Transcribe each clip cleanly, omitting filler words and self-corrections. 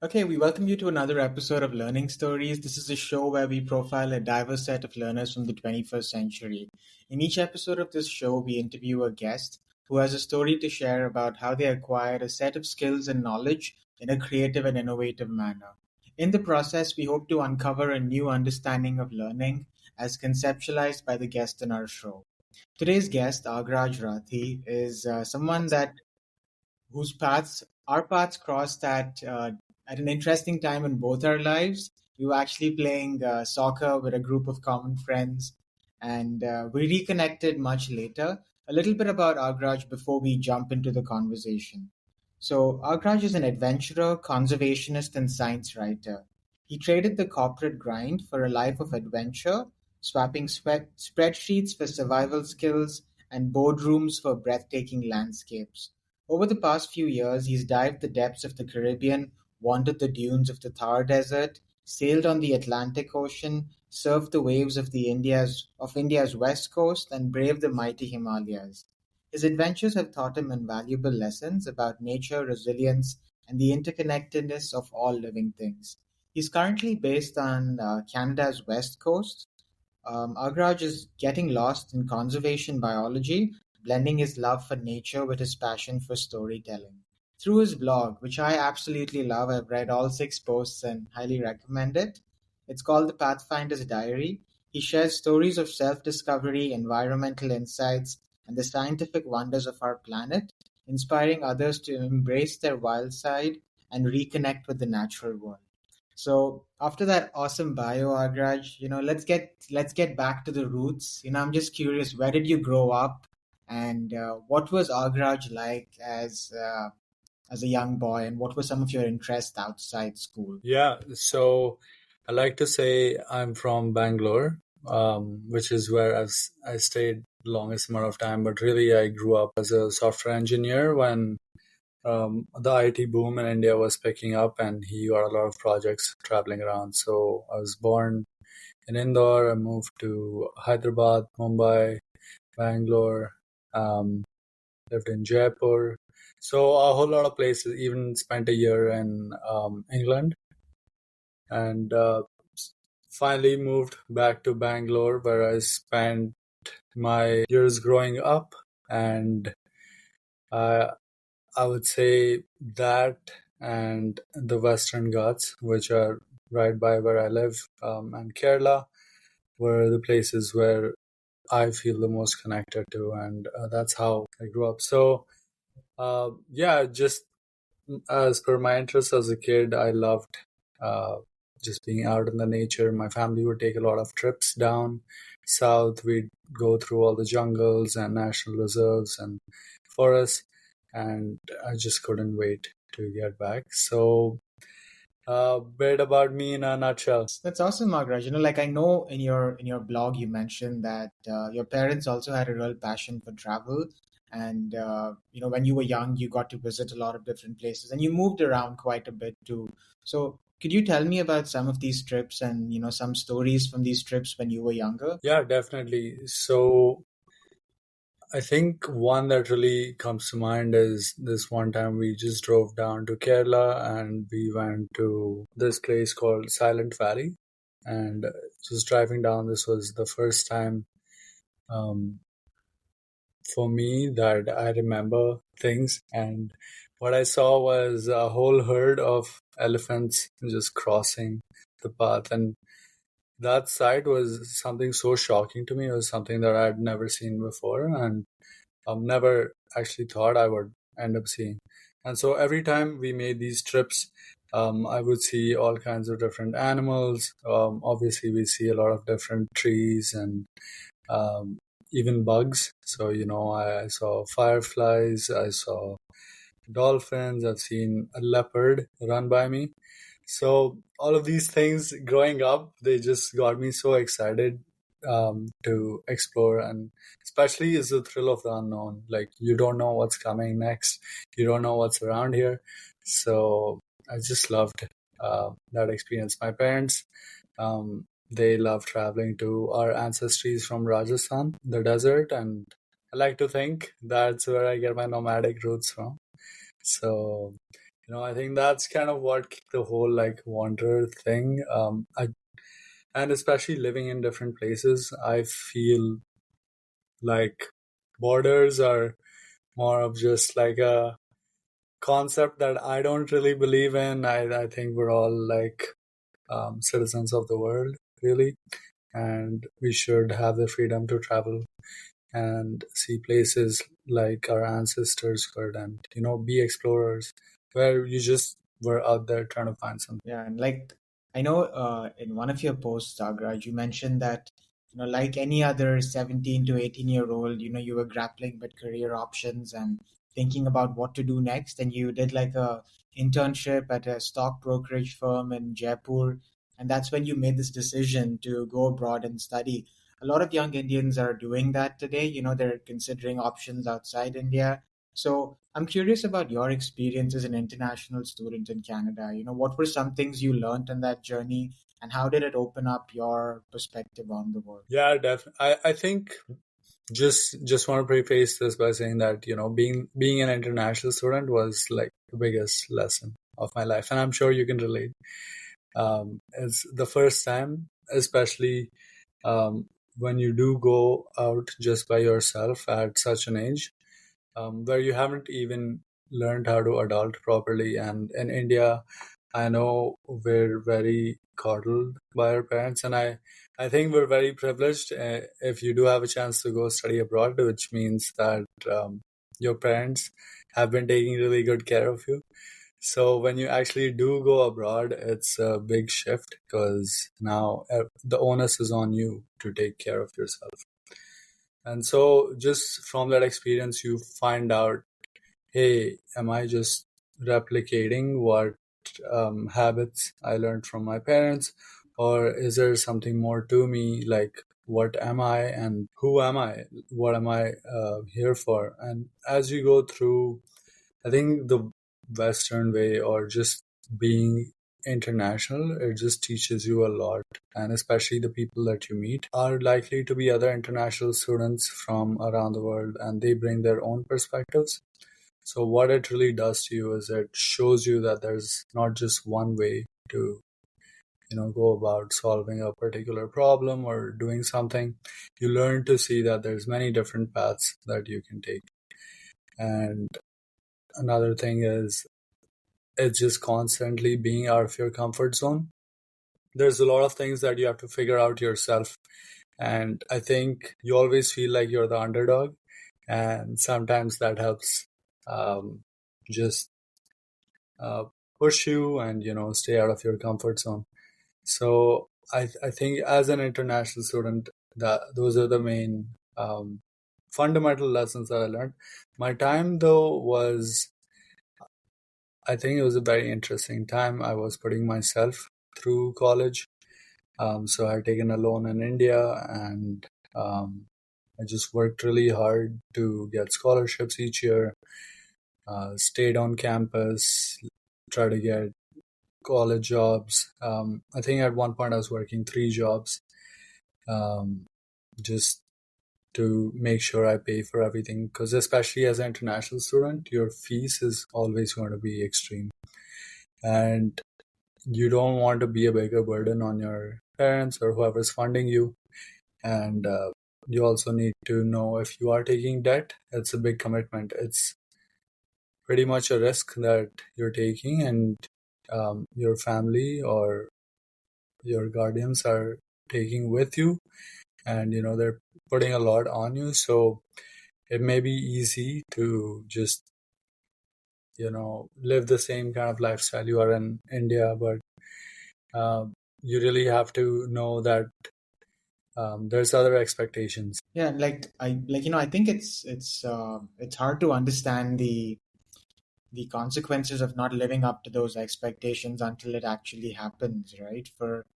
Okay, we welcome you to another episode of Learning Stories. This is a show where we profile a diverse set of learners from the 21st century. In each episode of this show, we interview a guest who has a story to share about how they acquired a set of skills and knowledge in a creative and innovative manner. In the process, we hope to uncover a new understanding of learning as conceptualized by the guest in our show. Today's guest, Agraj Rathi, is someone that whose paths our paths crossed at an interesting time in both our lives. We were actually playing soccer with a group of common friends, and we reconnected much later. A little bit about Agraj before we jump into the conversation. So, Agraj is an adventurer, conservationist, and science writer. He traded the corporate grind for a life of adventure, swapping spreadsheets for survival skills and boardrooms for breathtaking landscapes. Over the past few years, he's dived the depths of the Caribbean, wandered the dunes of the Thar Desert, sailed on the Atlantic Ocean, surfed the waves of India's west coast, and braved the mighty Himalayas. His adventures have taught him invaluable lessons about nature, resilience, and the interconnectedness of all living things. He's currently based on Canada's west coast. Agraj is getting lost in conservation biology, blending his love for nature with his passion for storytelling. Through his blog, which I absolutely love, I've read all six posts and highly recommend it. It's called The Pathfinder's Diary. He shares stories of self discovery, environmental insights, and the scientific wonders of our planet, inspiring others to embrace their wild side and reconnect with the natural world. So after that awesome bio, Agraj, let's get back to the roots. I'm just curious, where did you grow up, and what was Agraj like as a young boy, and what were some of your interests outside school? Yeah, so I like to say I'm from Bangalore, which is where I stayed the longest amount of time. But really, I grew up as a software engineer when the IT boom in India was picking up, and he got a lot of projects traveling around. So I was born in Indore. I moved to Hyderabad, Mumbai, Bangalore, um, lived in Jaipur. So a whole lot of places. Even spent a year in England, and finally moved back to Bangalore, where I spent my years growing up. And uh, I would say that and the Western Ghats, which are right by where I live, and Kerala, were the places where I feel the most connected to, and that's how I grew up. So, yeah, just as per my interest as a kid, I loved uh, just being out in the nature. My family would take a lot of trips down south. We'd go through all the jungles and national reserves and forests, and I just couldn't wait to get back. So, a bit about me in a nutshell. That's awesome, Agraj. Like I know in your blog you mentioned that your parents also had a real passion for travel, and when you were young, you got to visit a lot of different places, and you moved around quite a bit too. So, could you tell me about some of these trips and some stories from these trips when you were younger? Yeah, definitely. So, I think one that really comes to mind is this one time we just drove down to Kerala and we went to this place called Silent Valley. And just driving down, this was the first time um, for me that I remember things. And what I saw was a whole herd of elephants just crossing the path. And that sight was something so shocking to me. It was something that I'd never seen before. And never actually thought I would end up seeing. And so every time we made these trips, I would see all kinds of different animals. Obviously, we see a lot of different trees and um, even bugs. So, I saw fireflies, I saw dolphins, I've seen a leopard run by me. So all of these things growing up, they just got me so excited to explore, and especially is the thrill of the unknown. Like you don't know what's coming next, you don't know what's around here. So I just loved that experience. My parents, they love traveling to our ancestries from Rajasthan, the desert, and I like to think that's where I get my nomadic roots from. So I think that's kind of what the whole like wanderer thing. And especially living in different places, I feel like borders are more of just like a concept that I don't really believe in. I think we're all like citizens of the world, really, and we should have the freedom to travel and see places like our ancestors could, and be explorers, where you just were out there trying to find something. Yeah, and like I know in one of your posts, Agraj, you mentioned that like any other 17 to 18-year-old, you were grappling with career options and thinking about what to do next, and you did like a internship at a stock brokerage firm in Jaipur, and that's when you made this decision to go abroad and study. A lot of young Indians are doing that today. They're considering options outside India. So I'm curious about your experience as an international student in Canada. What were some things you learned on that journey, and how did it open up your perspective on the world? Yeah, definitely. I think just want to preface this by saying that being an international student was like the biggest lesson of my life, and I'm sure you can relate. It's the first time, especially when you do go out just by yourself at such an age, where you haven't even learned how to adult properly. And in India, I know we're very coddled by our parents, and I think we're very privileged if you do have a chance to go study abroad, which means that your parents have been taking really good care of you. So when you actually do go abroad, it's a big shift because now the onus is on you to take care of yourself. And so just from that experience, you find out, hey, am I just replicating what habits I learned from my parents? Or is there something more to me? Like, what am I and who am I? What am I here for? And as you go through, I think the Western way or just being international, it just teaches you a lot. And especially the people that you meet are likely to be other international students from around the world, and they bring their own perspectives. So, what it really does to you is it shows you that there's not just one way to go about solving a particular problem or doing something. You learn to see that there's many different paths that you can take. And another thing is it's just constantly being out of your comfort zone. There's a lot of things that you have to figure out yourself. And I think you always feel like you're the underdog. And sometimes that helps just uh, push you and, stay out of your comfort zone. So I think as an international student, that those are the main fundamental lessons that I learned. My time though was, I think it was a very interesting time. I was putting myself through college. So I had taken a loan in India, and I just worked really hard to get scholarships each year, stayed on campus, try to get college jobs. I think at one point I was working 3 jobs, um, just to make sure I pay for everything. Because especially as an international student, your fees is always going to be extreme, and you don't want to be a bigger burden on your parents or whoever's funding you. And you also need to know if you are taking debt, it's a big commitment. It's pretty much a risk that you're taking, and your family or your guardians are taking with you, and they're putting a lot on you. So it may be easy to just live the same kind of lifestyle you are in India, but you really have to know that there's other expectations. Yeah, I think it's hard to understand the consequences of not living up to those expectations until it actually happens, right? For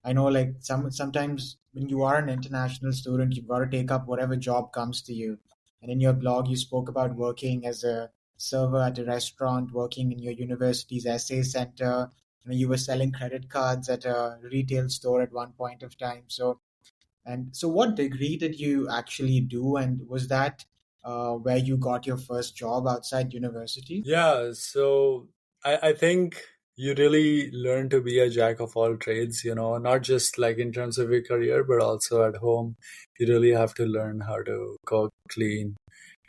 I know, like sometimes when you are an international student, you've got to take up whatever job comes to you. And in your blog, you spoke about working as a server at a restaurant, working in your university's essay center. You were selling credit cards at a retail store at one point of time. So what degree did you actually do? And was that where you got your first job outside university? Yeah, so I think you really learn to be a jack of all trades, not just like in terms of your career, but also at home. You really have to learn how to cook, clean,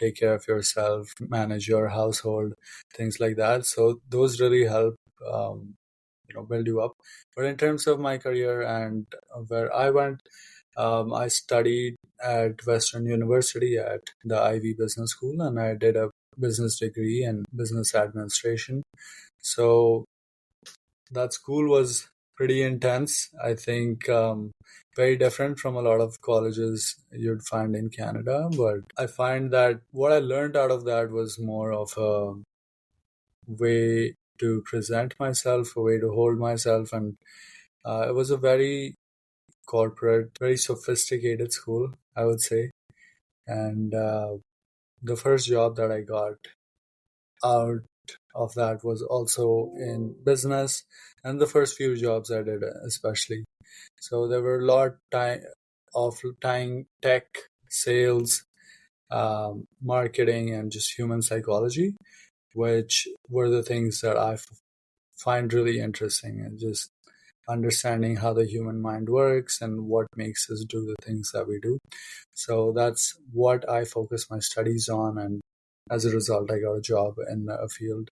take care of yourself, manage your household, things like that. So those really help, build you up. But in terms of my career and where I went, I studied at Western University at the Ivy Business School, and I did a business degree in business administration. So that school was pretty intense. I think very different from a lot of colleges you'd find in Canada. But I find that what I learned out of that was more of a way to present myself, a way to hold myself, and it was a very corporate, very sophisticated school, I would say. And the first job that I got out of that was also in business, and the first few jobs I did especially. So there were a lot of tying tech, sales, marketing, and just human psychology, which were the things that I find really interesting, and just understanding how the human mind works and what makes us do the things that we do. So that's what I focus my studies on, and as a result, I got a job in a field.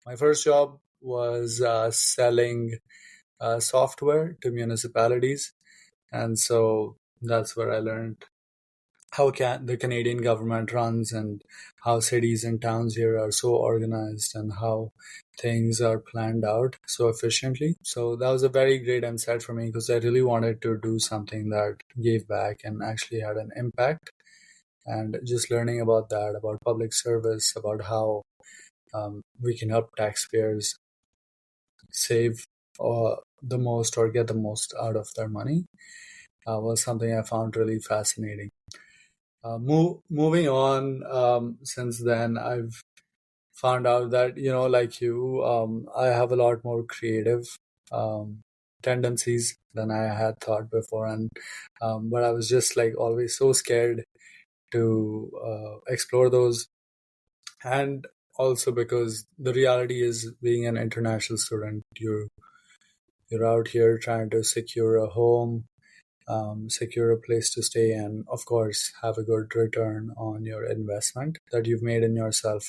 My first job was selling software to municipalities, and so that's where I learned how the Canadian government runs, and how cities and towns here are so organized, and how things are planned out so efficiently. So that was a very great insight for me, because I really wanted to do something that gave back and actually had an impact. And just learning about that, about public service, about how we can help taxpayers save the most or get the most out of their money was something I found really fascinating. Moving on, since then, I've found out that, like you, I have a lot more creative um, tendencies than I had thought before. And but I was just like always so scared to explore those. And also because the reality is, being an international student, you're out here trying to secure a home, secure a place to stay, and of course have a good return on your investment that you've made in yourself.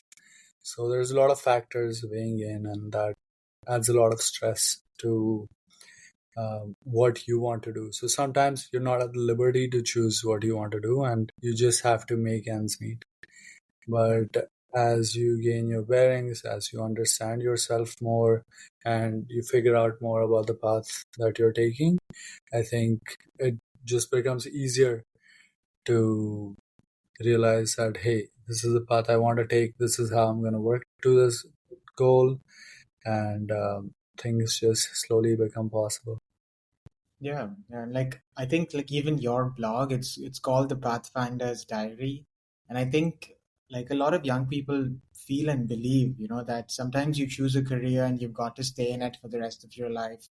So there's a lot of factors weighing in, and that adds a lot of stress to what you want to do. So sometimes you're not at the liberty to choose what you want to do, and you just have to make ends meet. But as you gain your bearings, as you understand yourself more, and you figure out more about the path that you're taking, I think it just becomes easier to realize that, hey, this is the path I want to take, this is how I'm going to work to this goal, and things just slowly become possible. Yeah, and like I think like even your blog, it's called the Pathfinder's Diary, and I think like a lot of young people feel and believe, that sometimes you choose a career and you've got to stay in it for the rest of your life.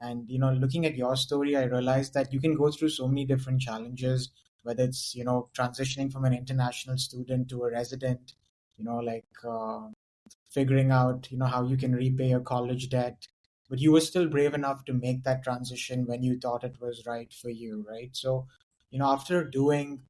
And looking at your story, I realized that you can go through so many different challenges, whether it's transitioning from an international student to a resident, like figuring out how you can repay your college debt, but you were still brave enough to make that transition when you thought it was right for you, right? So after doing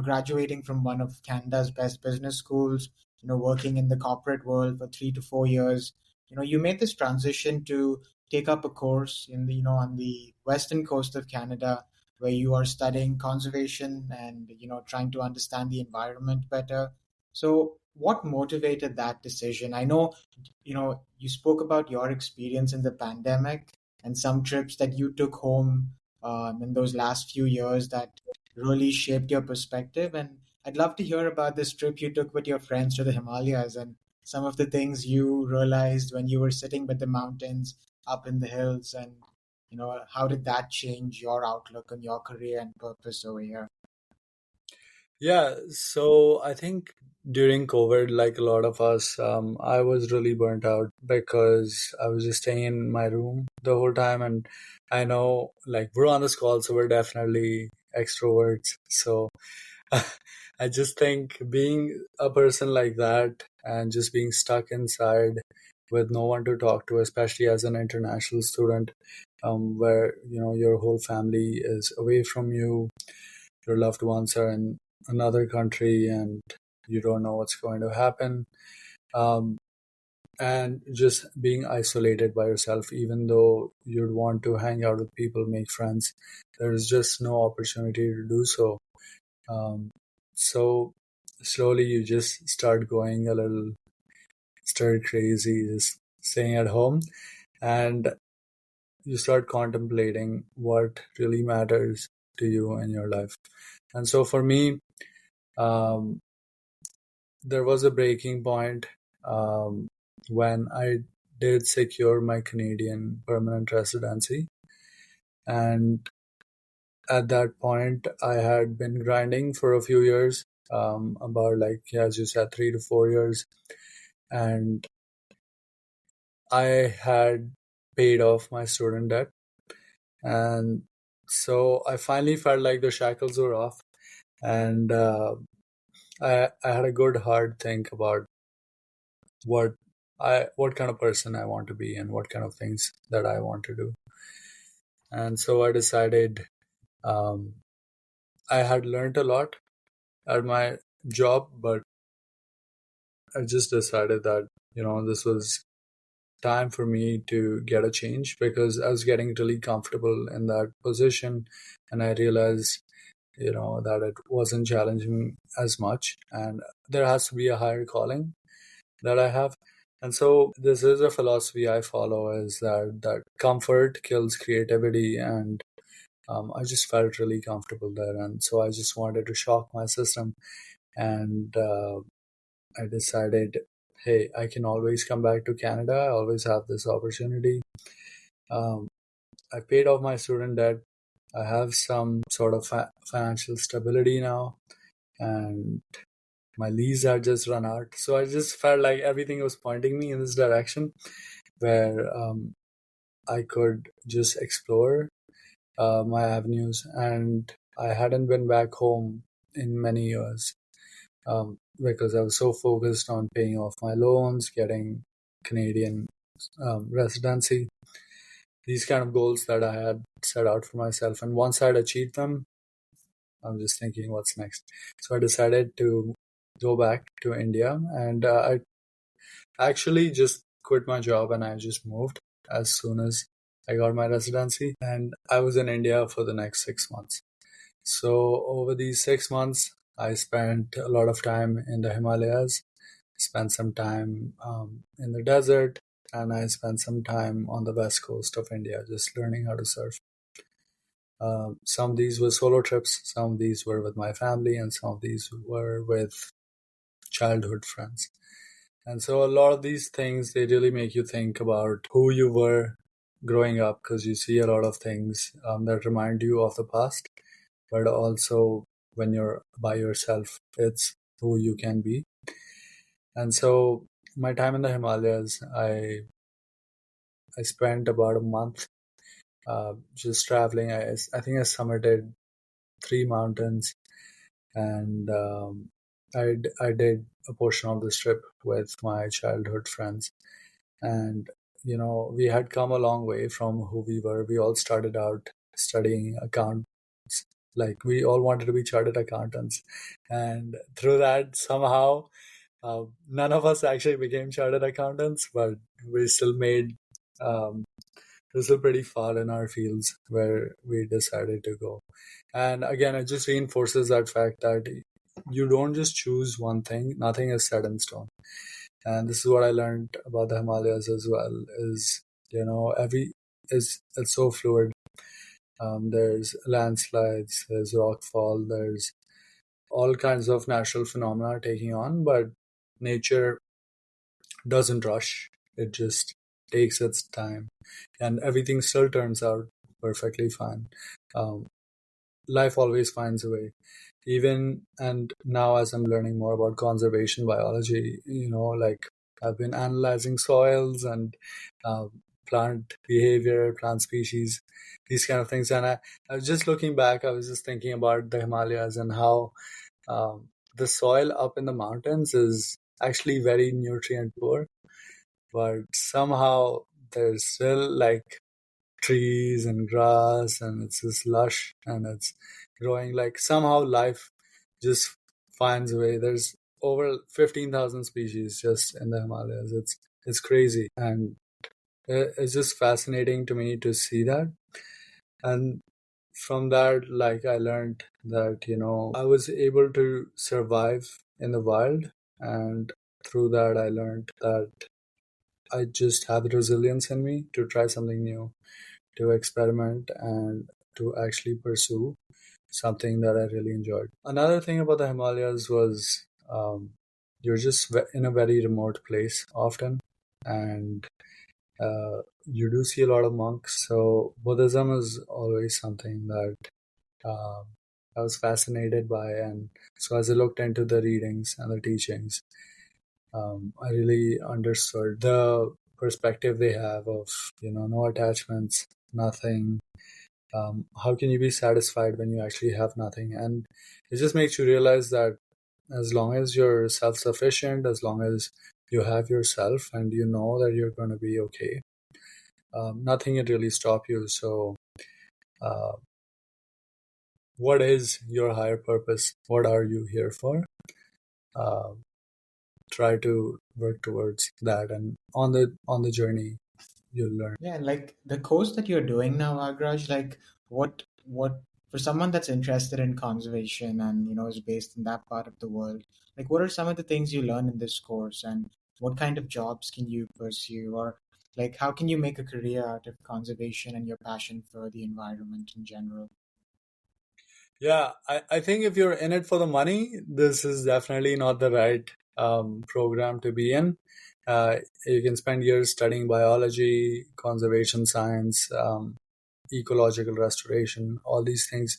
graduating from one of Canada's best business schools, working in the corporate world for 3 to 4 years, you made this transition to take up a course in the on the western coast of Canada, where you are studying conservation and trying to understand the environment better. So what motivated that decision? I know, you spoke about your experience in the pandemic and some trips that you took home in those last few years that really shaped your perspective. And I'd love to hear about this trip you took with your friends to the Himalayas and some of the things you realized when you were sitting with the mountains up in the hills. And how did that change your outlook on your career and purpose over here? Yeah, so I think during COVID, like a lot of us, I was really burnt out because I was just staying in my room the whole time. And I know, like, we're on this call, so we're definitely extroverts. So I just think being a person like that and just being stuck inside with no one to talk to, especially as an international student, where your whole family is away from you, your loved ones are in another country, and you don't know what's going to happen. Um, and just being isolated by yourself, even though you'd want to hang out with people, make friends, there is just no opportunity to do so. So slowly you just start going a little stir crazy, just staying at home, and you start contemplating what really matters to you in your life. And so for me, um, there was a breaking point um, when I did secure my Canadian permanent residency. And at that point, I had been grinding for a few years, about, like, as you said, 3 to 4 years. And I had paid off my student debt. And so I finally felt like the shackles were off. And I had a good hard think about what what kind of person I want to be and what kind of things that I want to do. And so I decided, um, I had learned a lot at my job, but I just decided that this was time for me to get a change, because I was getting really comfortable in that position, and I realized that it wasn't challenging as much, and there has to be a higher calling that I have. And so this is a philosophy I follow, is that comfort kills creativity. And I just felt really comfortable there, and so I just wanted to shock my system. And I decided, hey, I can always come back to Canada. I always have this opportunity. um, I paid off my student debt. I have some sort of financial stability now, and my lease had just run out. So I just felt like everything was pointing me in this direction, where I could just explore my avenues. And I hadn't been back home in many years, because I was so focused on paying off my loans, getting Canadian residency, these kind of goals that I had set out for myself. And once I'd achieved them, I'm just thinking, what's next? So I decided to go back to India, and I actually just quit my job and I just moved as soon as I got my residency. And I was in India for the next 6 months. So over these 6 months, I spent a lot of time in the Himalayas, spent some time in the desert, and I spent some time on the west coast of India just learning how to surf. Some of these were solo trips, some of these were with my family, and some of these were with childhood friends. And so a lot of these things, they really make you think about who you were growing up, because you see a lot of things that remind you of the past, but also when you're by yourself, it's who you can be. And so my time in the Himalayas, I spent about a month just traveling. I think I summited 3 mountains, and I did a portion of this trip with my childhood friends. And we had come a long way from who we were. We all started out studying accounts, like we all wanted to be chartered accountants, and through that, somehow, none of us actually became chartered accountants, but we still made um, we're still pretty far in our fields where we decided to go. And again, it just reinforces that fact that you don't just choose one thing. Nothing is set in stone. And this is what I learned about the Himalayas as well, is every is it's so fluid. There's landslides, there's rockfall, there's all kinds of natural phenomena taking on, but nature doesn't rush. It just takes its time, and everything still turns out perfectly fine. Um, Life always finds a way. Even and now, as I'm learning more about conservation biology, like I've been analyzing soils and uh, plant behavior, plant species, these kind of things. And I was just looking back. I was just thinking about the Himalayas and how the soil up in the mountains is actually very nutrient poor. but somehow there's still like trees and grass, and it's just lush and it's growing. Like somehow life just finds a way. There's over 15,000 species just in the Himalayas. It's crazy, and it's just fascinating to me to see that. And from that, like, I learned that, I was able to survive in the wild, and through that I learned that I just have the resilience in me to try something new, to experiment, and to actually pursue something that I really enjoyed. Another thing about the Himalayas was, you're just in a very remote place often, and you do see a lot of monks. So Buddhism is always something that um, I was fascinated by, and so as I looked into the readings and the teachings, I really understood the perspective they have of, no attachments, nothing. How can you be satisfied when you actually have nothing? And it just makes you realize that as long as you're self-sufficient, as long as you have yourself and you know that you're going to be okay, nothing can really stop you. So, uh, what is your higher purpose? What are you here for? Uh, Try to work towards that, and on the journey, you'll learn. Yeah, and like the course that you're doing now, Agraj, like what for someone that's interested in conservation and is based in that part of the world, like what are some of the things you learn in this course, and what kind of jobs can you pursue, or like how can you make a career out of conservation and your passion for the environment in general? Yeah, I think if you're in it for the money, this is definitely not the right program to be in. You can spend years studying biology, conservation science, ecological restoration, all these things,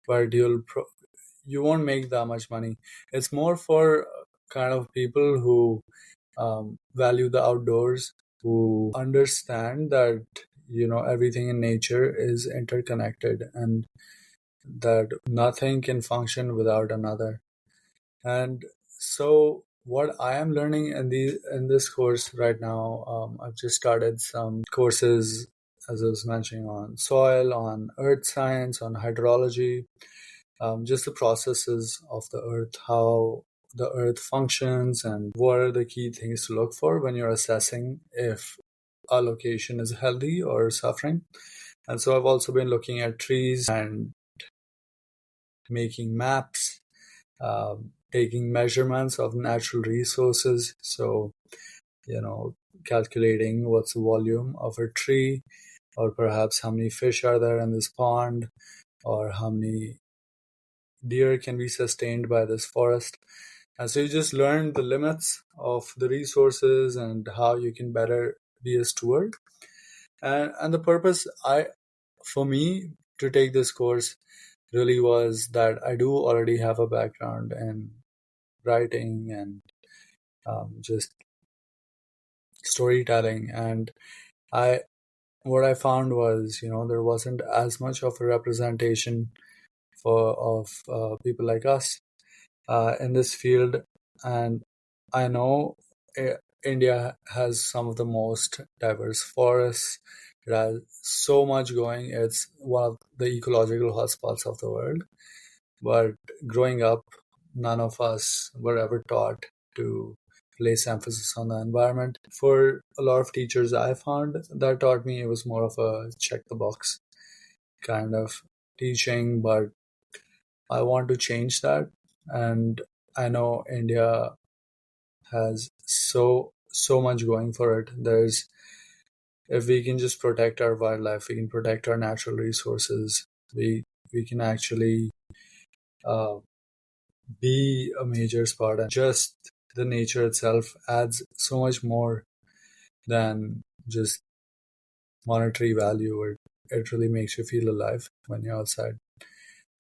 but you won't make that much money. It's more for kind of people who value the outdoors, who understand that everything in nature is interconnected, and that nothing can function without another. And so what I am learning in this course right now, I've just started some courses, as I was mentioning, on soil, on earth science, on hydrology, just the processes of the earth, how the earth functions, and what are the key things to look for when you're assessing if a location is healthy or suffering. And so I've also been looking at trees and making maps, taking measurements of natural resources. So, calculating what's the volume of a tree, or perhaps how many fish are there in this pond, or how many deer can be sustained by this forest. And so you just learn the limits of the resources and how you can better be a steward. And the purpose for me to take this course really was that I do already have a background in writing and just storytelling, and I what I found was, there wasn't as much of a representation of people like us in this field. And I know India has some of the most diverse forests. It has so much going. It's one of the ecological hotspots of the world. But growing up, none of us were ever taught to place emphasis on the environment. For a lot of teachers I found that taught me, it was more of a check the box kind of teaching, but I want to change that. And I know India has so much going for it. There's If we can just protect our wildlife, we can protect our natural resources, we can actually uh, be a major part, and just the nature itself adds so much more than just monetary value. It really makes you feel alive when you're outside.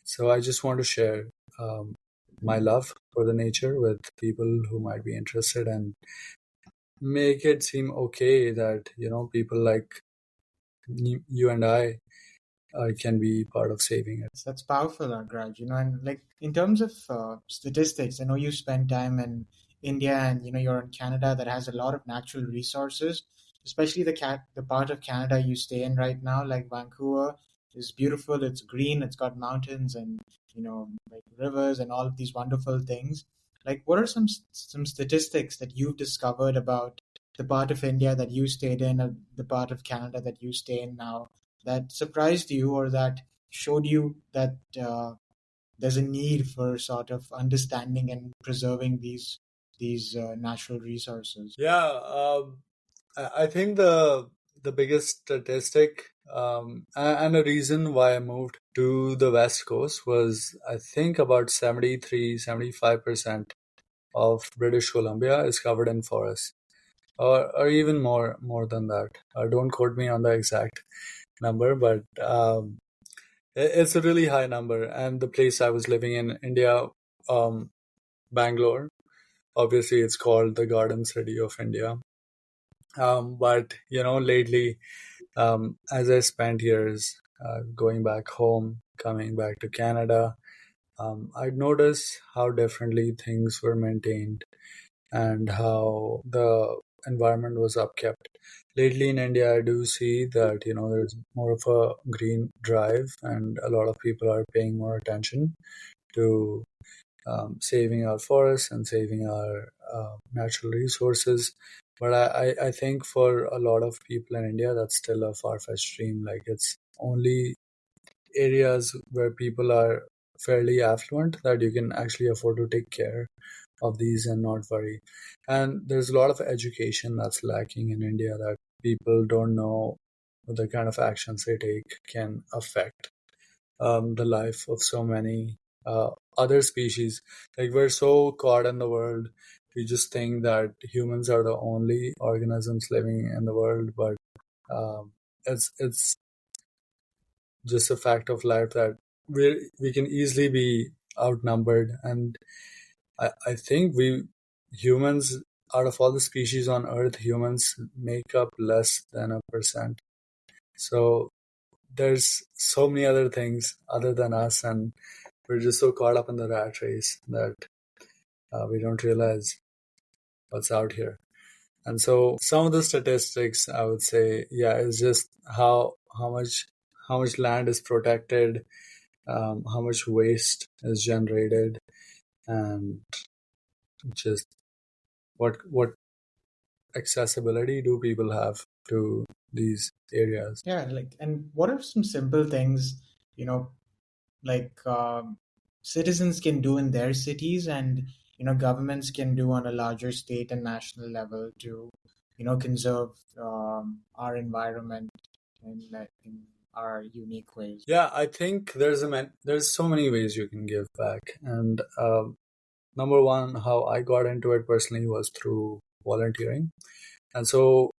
So I just want to share um, my love for the nature with people who might be interested, and make it seem okay that people like you and I can be part of saving it. That's powerful, Agraj. And like in terms of statistics, I know you spend time in India and you're in Canada that has a lot of natural resources, especially the part of Canada you stay in right now, like Vancouver, is beautiful. It's green. It's got mountains and like rivers and all of these wonderful things. Like, what are some statistics that you've discovered about the part of India that you stayed in, or the part of Canada that you stay in now, that surprised you or that showed you that there's a need for sort of understanding and preserving these natural resources? Yeah, I think the biggest statistic and a reason why I moved to the West Coast was I think about 73-75% of British Columbia is covered in forests, or even more than that. Don't quote me on the exact number, but it's a really high number. And the place I was living in India, um, Bangalore, obviously it's called the Garden City of India. But lately, as I spent years going back home, coming back to Canada, I'd noticed how differently things were maintained and how the environment was upkept. Lately in India, I do see that there's more of a green drive, and a lot of people are paying more attention to saving our forests and saving our natural resources. But I think for a lot of people in India, that's still a far-fetched dream. Like, it's only areas where people are fairly affluent that you can actually afford to take care of these and not worry. And there's a lot of education that's lacking in India, that people don't know the kind of actions they take can affect the life of so many other species. Like, we're so caught in the world, we just think that humans are the only organisms living in the world, but it's just a fact of life that we can easily be outnumbered. And I think we humans, out of all the species on Earth, humans make up less than a percent. So there's so many other things other than us, and we're just so caught up in the rat race that we don't realize what's out here. And so some of the statistics I would say, yeah, is just how much land is protected, how much waste is generated, and just what accessibility do people have to these areas. Yeah, like, and what are some simple things, you know, like citizens can do in their cities and governments can do on a larger state and national level to conserve our environment in our unique ways? Yeah, I think there's so many ways you can give back, and number one, how I got into it personally was through volunteering. And so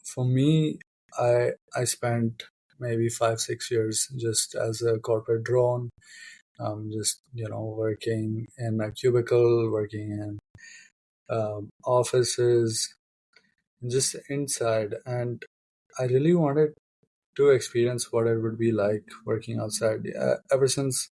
for me, I spent maybe 5-6 years just as a corporate drone, just working in a cubicle, working in offices, just inside. And I really wanted to experience what it would be like working outside. Ever since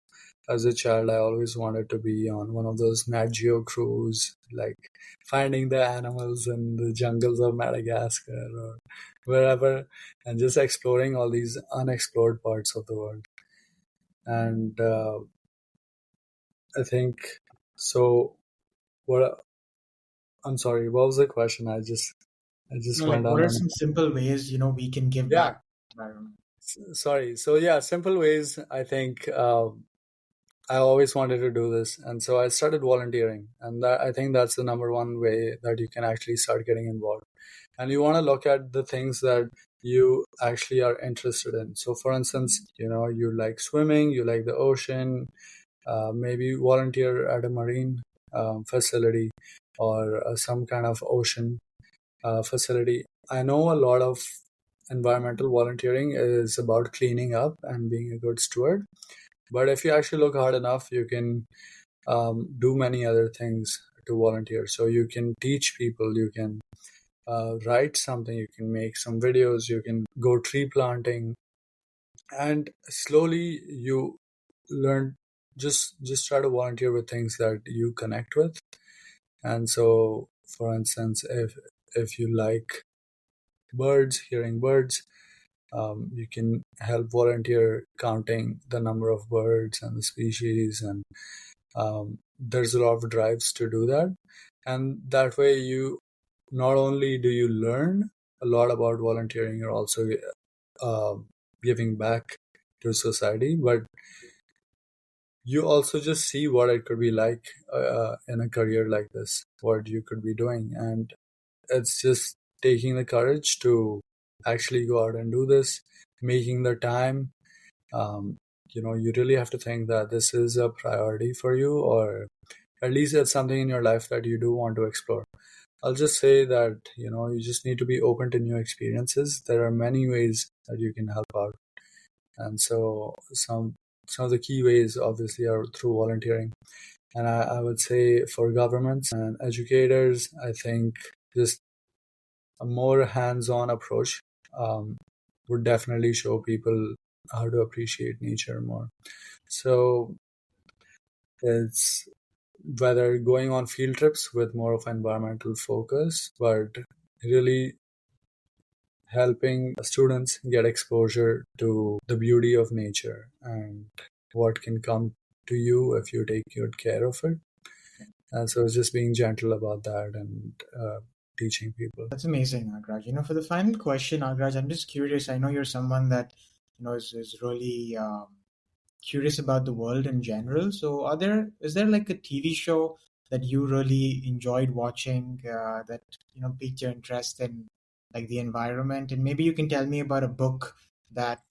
as a child, I always wanted to be on one of those Nat Geo crews, like finding the animals in the jungles of Madagascar or wherever, and just exploring all these unexplored parts of the world. And I think so. What I'm sorry, what was the question? I just went Like, what on are and some simple ways we can give yeah. back to the environment? Sorry. So yeah, simple ways. I think I always wanted to do this, and so I started volunteering, and I think that's the number one way that you can actually start getting involved. And you want to look at the things that you actually are interested in. So, for instance, you like swimming, you like the ocean, maybe volunteer at a marine facility or some kind of ocean facility. I know a lot of environmental volunteering is about cleaning up and being a good steward. But if you actually look hard enough, you can do many other things to volunteer. So you can teach people, you can write something, you can make some videos, you can go tree planting, and slowly you learn. Just try to volunteer with things that you connect with, And so, for instance, if you like birds, hearing birds, you can help volunteer counting the number of birds and the species, and there's a lot of drives to do that. And that way, you not only do you learn a lot about volunteering, you're also uh, giving back to society, but you also just see what it could be like in a career like this, what you could be doing. And it's just taking the courage to actually go out and do this, making the time. um, you really have to think that this is a priority for you, or at least it's something in your life that you do want to explore. I'll just say that you just need to be open to new experiences. There are many ways that you can help out, and so some of the key ways obviously are through volunteering. And I would say for governments and educators, I think just a more hands-on approach um, would definitely show people how to appreciate nature more. So it's whether going on field trips with more of environmental focus, but really helping students get exposure to the beauty of nature and what can come to you if you take good care of it. And so it's just being gentle about that and teaching people. That's amazing, Agraj. For the final question, Agraj, I'm just curious. I know you're someone that is really curious about the world in general. So, is there like a TV show that you really enjoyed watching that piqued your interest in like the environment? And maybe you can tell me about a book that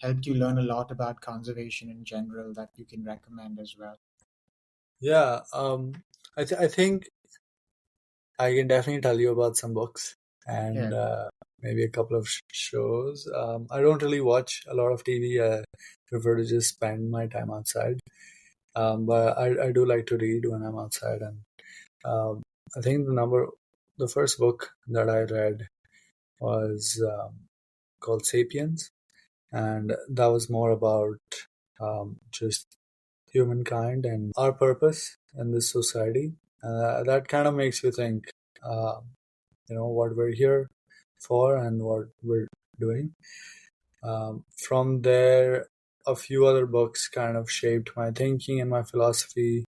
helped you learn a lot about conservation in general that you can recommend as well. Yeah, I think I can definitely tell you about some books and Yeah. maybe a couple of shows. I don't really watch a lot of TV. I prefer to just spend my time outside. But I do like to read when I'm outside. And um, I think the first book that I read was called Sapiens. And that was more about just humankind and our purpose in this society. That kind of makes you think, uh, what we're here for and what we're doing. From there, a few other books kind of shaped my thinking and my philosophy.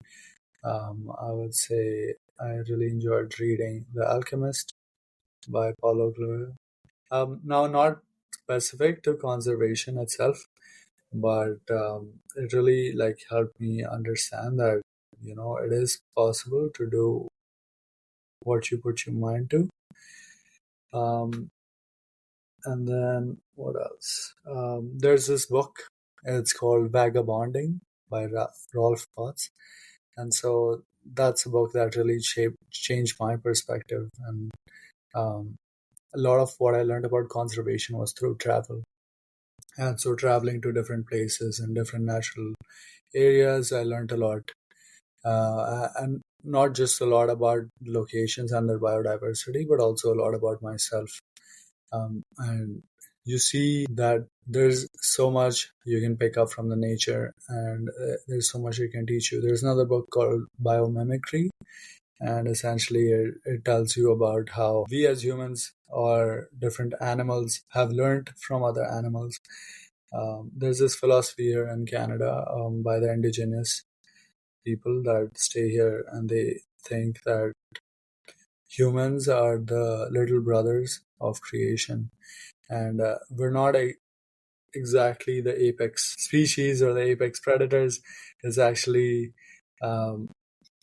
I would say I really enjoyed reading The Alchemist by Paulo Coelho. Now, not specific to conservation itself, but it really like helped me understand that it is possible to do what you put your mind to. Um, and then what else? There's this book. It's called Vagabonding by Rolf Potts, and so that's a book that really changed my perspective. And um, a lot of what I learned about conservation was through travel. And so traveling to different places and different natural areas, I learned a lot. And not just a lot about locations and their biodiversity, but also a lot about myself. And you see that there's so much you can pick up from the nature, and there's so much it can teach you. There's another book called Biomimicry, and essentially it tells you about how we as humans or different animals have learned from other animals. There's this philosophy here in Canada by the indigenous people that stay here, and they think that humans are the little brothers of creation, and we're not exactly the apex species or the apex predators. It's actually um,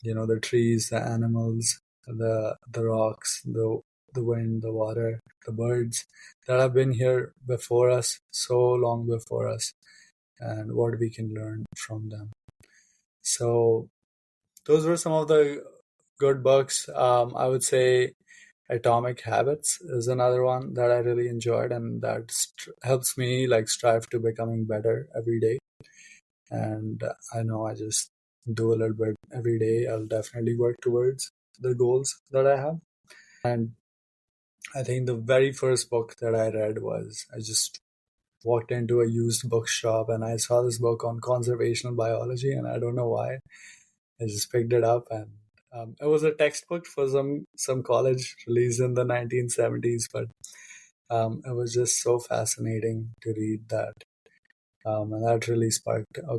the trees, the animals, the rocks, the wind, the water, the birds that have been here before us, so long before us, and what we can learn from them. So those were some of the good books. I would say Atomic Habits is another one that I really enjoyed, and that helps me like strive to becoming better every day. And I know I just do a little bit every day. I'll definitely work towards the goals that I have. And I think the very first book that I read was I just walked into a used bookshop and I saw this book on conservational biology, and I don't know why. I just picked it up and It was a textbook for some college released in the 1970s, but it was just so fascinating to read that, and that really sparked a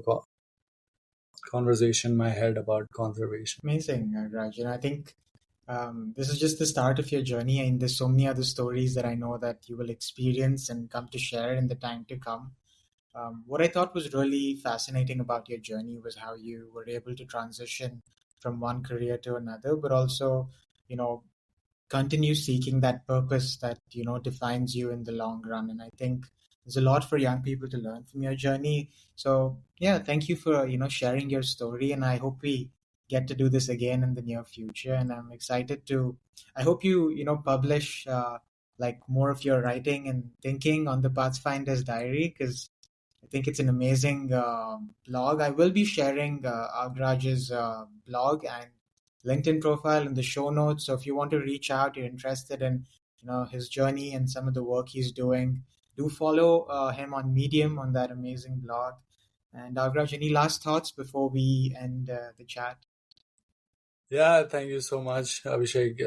conversation in my head about conservation. Amazing, Raj. I think this is just the start of your journey, and there's so many other stories that I know that you will experience and come to share in the time to come. What I thought was really fascinating about your journey was how you were able to transition from one career to another, but also, you know, continue seeking that purpose that defines you in the long run. And I think there's a lot for young people to learn from your journey. So yeah, thank you for sharing your story, and I hope we get to do this again in the near future. And I'm excited to, I hope you publish like more of your writing and thinking on the Pathfinder's Diary, because I think it's an amazing blog. I will be sharing Agraj's blog and LinkedIn profile in the show notes. So if you want to reach out, you're interested in his journey and some of the work he's doing, do follow him on Medium on that amazing blog. And Agraj, any last thoughts before we end the chat? Yeah, thank you so much, Abhishek.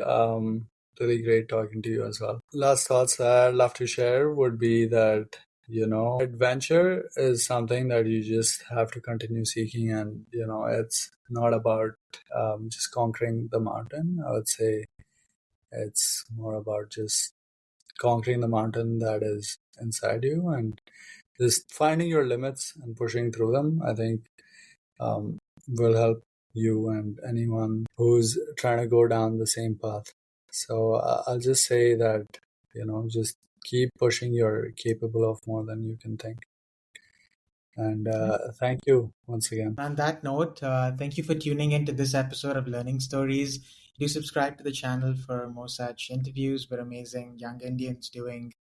Really great talking to you as well. Last thoughts that I'd love to share would be that, adventure is something that you just have to continue seeking, and, it's not about just conquering the mountain. I would say it's more about just conquering the mountain that is inside you and just finding your limits and pushing through them. I think will help you and anyone who's trying to go down the same path. So I'll just say that, just keep pushing. You're capable of more than you can think. And thank you once again. On that note, thank you for tuning in to this episode of Learning Stories. Do subscribe to the channel for more such interviews with amazing young Indians doing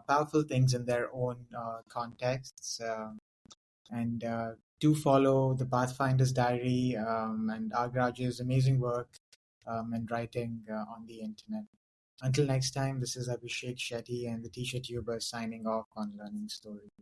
powerful things in their own contexts. And do follow the Pathfinder's Diary and Agraj's amazing work and writing on the internet. Until next time, this is Abhishek Shetty and the T-shirt tuber signing off on Learning Stories.